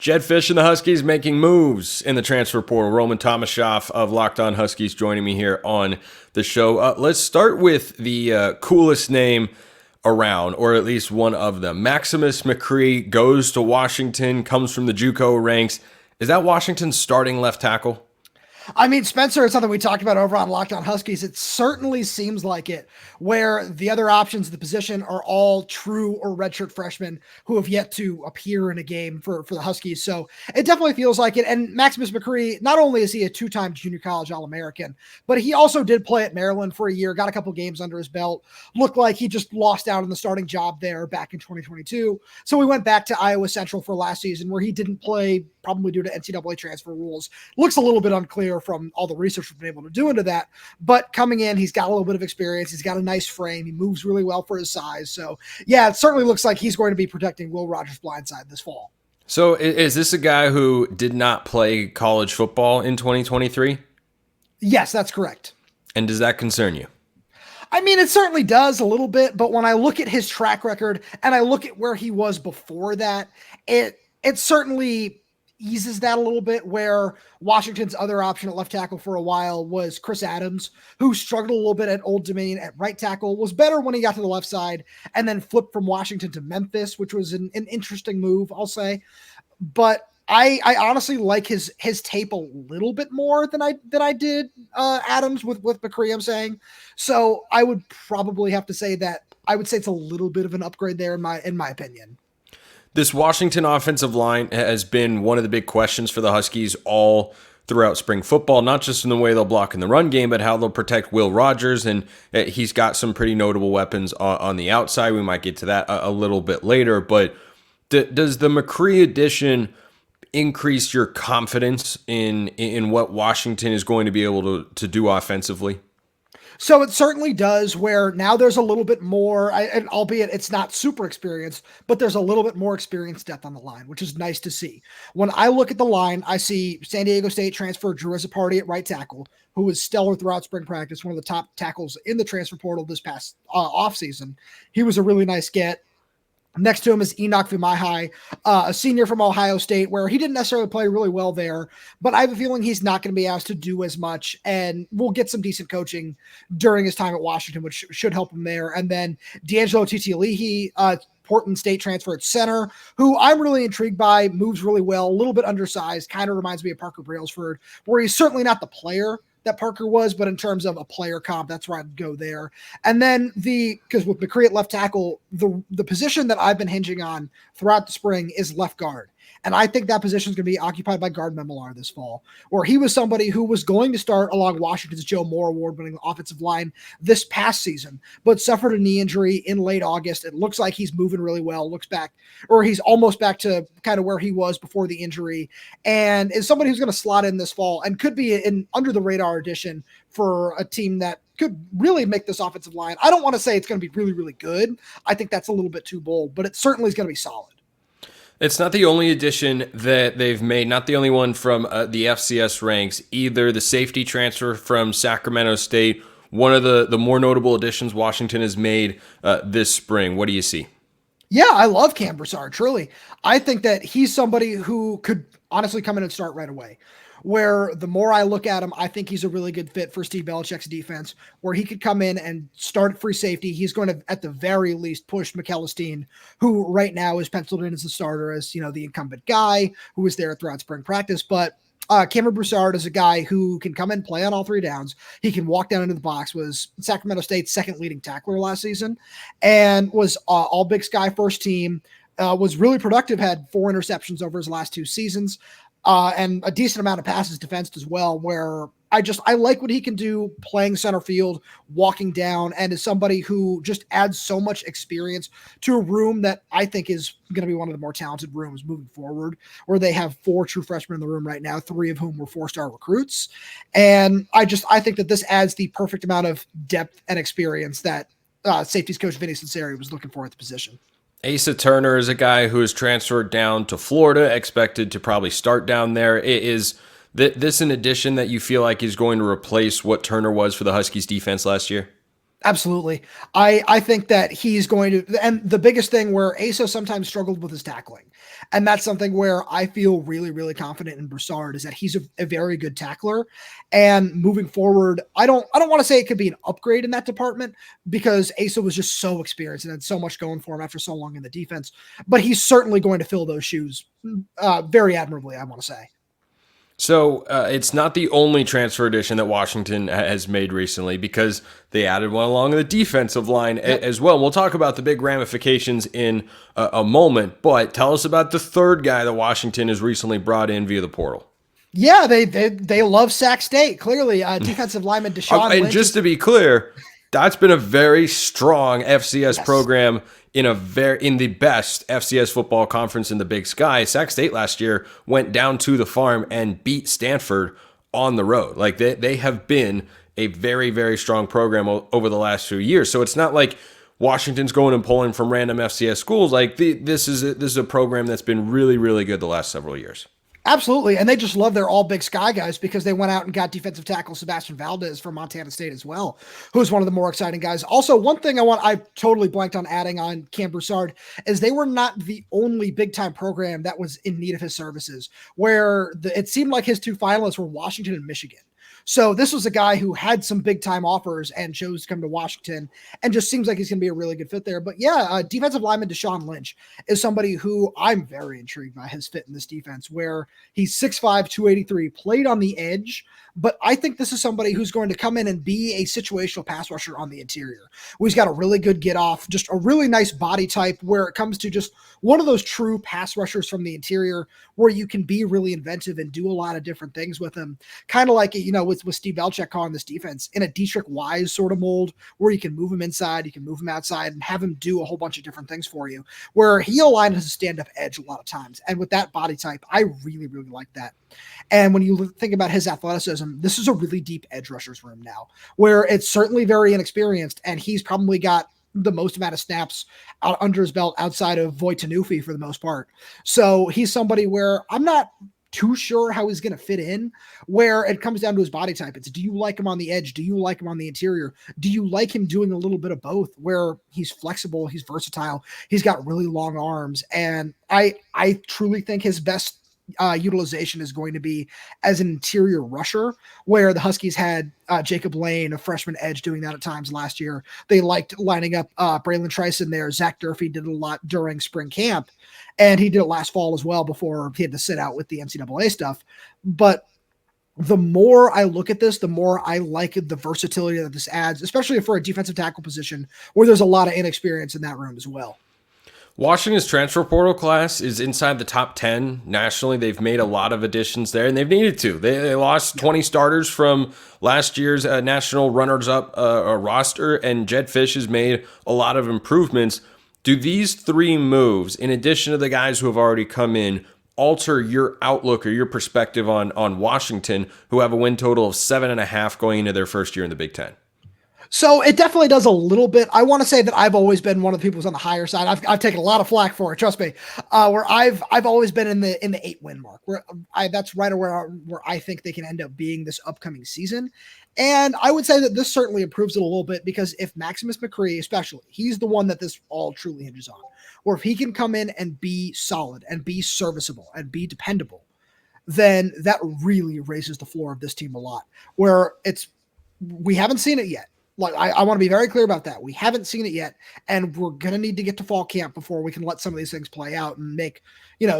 Jedd Fisch and the Huskies making moves in the transfer portal. Roman Tomashoff of Locked On Huskies joining me here on the show. Let's start with the coolest name around, or at least one of them. Maximus McCree goes to Washington, comes from the JUCO ranks. Is that Washington's starting left tackle? I mean, Spencer, it's something we talked about over on Locked On Huskies. It certainly seems like it, where the other options at the position are all true or redshirt freshmen who have yet to appear in a game for the Huskies. So it definitely feels like it. And Maximus McCree, not only is he a two-time junior college All-American, but he also did play at Maryland for a year, got a couple games under his belt, looked like he just lost out on the starting job there back in 2022. So we went back to Iowa Central for last season where he didn't play, probably due to NCAA transfer rules. Looks a little bit unclear from all the research we've been able to do into that, but coming in, he's got a little bit of experience. He's got a nice frame. He moves really well for his size. So yeah, it certainly looks like he's going to be protecting Will Rogers' blindside this fall. So is this a guy who did not play college football in 2023? Yes, that's correct. And does that concern you? I mean, it certainly does a little bit, but when I look at his track record and I look at where he was before that, it certainly eases that a little bit, where Washington's other option at left tackle for a while was Chris Adams, who struggled a little bit at Old Dominion at right tackle, was better when he got to the left side, and then flipped from Washington to Memphis, which was an interesting move, I'll say. But I honestly like his tape a little bit more than I did Adams with McCree, I'm saying. So I would probably have to say that I would say it's a little bit of an upgrade there in my opinion. This Washington offensive line has been one of the big questions for the Huskies all throughout spring football, not just in the way they'll block in the run game, but how they'll protect Will Rogers. And he's got some pretty notable weapons on the outside. We might get to that a little bit later. But does the McCree addition increase your confidence in what Washington is going to be able to do offensively? So it certainly does, where now there's a little bit more, and albeit it's not super experienced, but there's a little bit more experience depth on the line, which is nice to see. When I look at the line, I see San Diego State transfer Drew Party at right tackle, who was stellar throughout spring practice, one of the top tackles in the transfer portal this past offseason. He was a really nice get. Next to him is Enoch Vimahai, a senior from Ohio State, where he didn't necessarily play really well there, but I have a feeling he's not going to be asked to do as much, and we'll get some decent coaching during his time at Washington, which should help him there. And then D'Angelo Titialihi, Portland State transfer at center, who I'm really intrigued by, moves really well, a little bit undersized, kind of reminds me of Parker Brailsford, where he's certainly not the player that Parker was, but in terms of a player comp, that's where I'd go there. And then because with McCree at left tackle, the position that I've been hinging on throughout the spring is left guard. And I think that position is going to be occupied by Gard Memolar this fall, where he was somebody who was going to start along Washington's Joe Moore award-winning offensive line this past season, but suffered a knee injury in late August. It looks like he's moving really well, looks back, or he's almost back to kind of where he was before the injury, and is somebody who's going to slot in this fall and could be an under-the-radar addition for a team that could really make this offensive line. I don't want to say it's going to be really, really good. I think that's a little bit too bold, but it certainly is going to be solid. It's not the only addition that they've made, not the only one from the FCS ranks either. The safety transfer from Sacramento State, one of the more notable additions Washington has made this spring. What do you see? Yeah, I love Cam Broussard, truly. I think that he's somebody who could honestly come in and start right away. Where the more I look at him, I think he's a really good fit for Steve Belichick's defense, where he could come in and start at free safety. He's going to, at the very least, push McElveen, who right now is penciled in as the starter, as the incumbent guy who was there throughout spring practice. But Cameron Broussard is a guy who can come in, play on all three downs. He can walk down into the box, was Sacramento State's second leading tackler last season, and was all Big Sky first team, was really productive, had 4 interceptions over his last 2 seasons. And a decent amount of passes defensed as well, where I like what he can do playing center field, walking down, and is somebody who just adds so much experience to a room that I think is going to be one of the more talented rooms moving forward, where they have 4 true freshmen in the room right now, 3 of whom were 4-star recruits. And I think that this adds the perfect amount of depth and experience that safeties coach Vinny Cincinnati was looking for at the position. Asa Turner is a guy who is transferred down to Florida, expected to probably start down there. Is this an addition that you feel like is going to replace what Turner was for the Huskies defense last year? Absolutely. I think that he's going to, and the biggest thing where Asa sometimes struggled with his tackling. And that's something where I feel really, really confident in Broussard is that he's a very good tackler. And moving forward, I don't want to say it could be an upgrade in that department because Asa was just so experienced and had so much going for him after so long in the defense. But he's certainly going to fill those shoes very admirably, I want to say. So it's not the only transfer addition that Washington has made recently because they added one along the defensive line as well. We'll talk about the big ramifications in a moment, but tell us about the third guy that Washington has recently brought in via the portal. Yeah, they love Sac State. Clearly, defensive lineman Deshaun And Lynch. just to be clear, that's been a very strong FCS program in the best FCS football conference in the Big Sky. Sac State last year went down to the farm and beat Stanford on the road. Like they have been a very, very strong program over the last few years. So it's not like Washington's going and pulling from random FCS schools. Like this is a program that's been really, really good the last several years. Absolutely. And they just love their all Big Sky guys because they went out and got defensive tackle Sebastian Valdez from Montana State as well, who's one of the more exciting guys. Also, one thing I totally blanked on adding on Cam Broussard is they were not the only big time program that was in need of his services, where it seemed like his two finalists were Washington and Michigan. So this was a guy who had some big time offers and chose to come to Washington and just seems like he's going to be a really good fit there. But yeah, defensive lineman Deshaun Lynch is somebody who I'm very intrigued by his fit in this defense, where he's 6'5", 283, played on the edge. But I think this is somebody who's going to come in and be a situational pass rusher on the interior. He's got a really good get off, just a really nice body type where it comes to just one of those true pass rushers from the interior where you can be really inventive and do a lot of different things with him. Kind of like, with Steve Belichick calling this defense in a Dietrich Wise sort of mold where you can move him inside, you can move him outside and have him do a whole bunch of different things for you, where he'll line as a stand-up edge a lot of times. And with that body type, I really, really like that. And when you think about his athleticism, this is a really deep edge rusher's room now, where it's certainly very inexperienced, and he's probably got the most amount of snaps out under his belt outside of Voit Tanufi for the most part. So he's somebody where I'm not too sure how he's going to fit in, where it comes down to his body type. It's, do you like him on the edge? Do you like him on the interior? Do you like him doing a little bit of both, where he's flexible, he's versatile, he's got really long arms. And I truly think his best utilization is going to be as an interior rusher, where the Huskies had Jacob Lane, a freshman edge, doing that at times last year. They liked lining up Braylon Trice in there. Zach Durfee did a lot during spring camp, and he did it last fall as well before he had to sit out with the NCAA stuff. But the more I look at this, the more I like the versatility that this adds, especially for a defensive tackle position where there's a lot of inexperience in that room as well. Washington's transfer portal class is inside the top 10 nationally. They've made a lot of additions there, and they've needed to. They lost 20 starters from last year's national runners-up roster, and Jedd Fisch has made a lot of improvements. Do these three moves, in addition to the guys who have already come in, alter your outlook or your perspective on Washington, who have a win total of 7.5 going into their first year in the Big Ten? So it definitely does a little bit. I want to say that I've always been one of the people who's on the higher side. I've taken a lot of flack for it, trust me. Where I've always been in the 8-win mark, where that's right where I think they can end up being this upcoming season. And I would say that this certainly improves it a little bit, because if Maximus McCree, especially, he's the one that this all truly hinges on, or if he can come in and be solid and be serviceable and be dependable, then that really raises the floor of this team a lot. Where we haven't seen it yet. Like, I want to be very clear about that. We haven't seen it yet, and we're going to need to get to fall camp before we can let some of these things play out and make,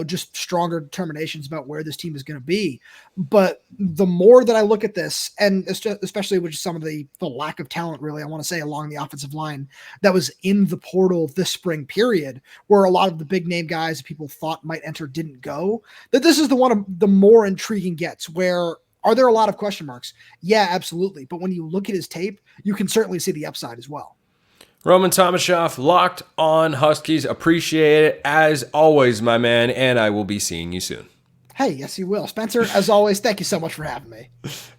just stronger determinations about where this team is going to be. But the more that I look at this, and especially with some of the lack of talent, really, I want to say, along the offensive line that was in the portal this spring period, where a lot of the big name guys that people thought might enter didn't go, that this is the one of the more intriguing gets, where are there a lot of question marks? Yeah, absolutely. But when you look at his tape, you can certainly see the upside as well. Roman Tomashoff, Locked On Huskies. Appreciate it as always, my man, and I will be seeing you soon. Hey, yes, you will. Spencer, as always, thank you so much for having me.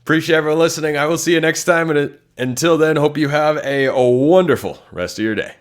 Appreciate everyone listening. I will see you next time. And until then, hope you have a wonderful rest of your day.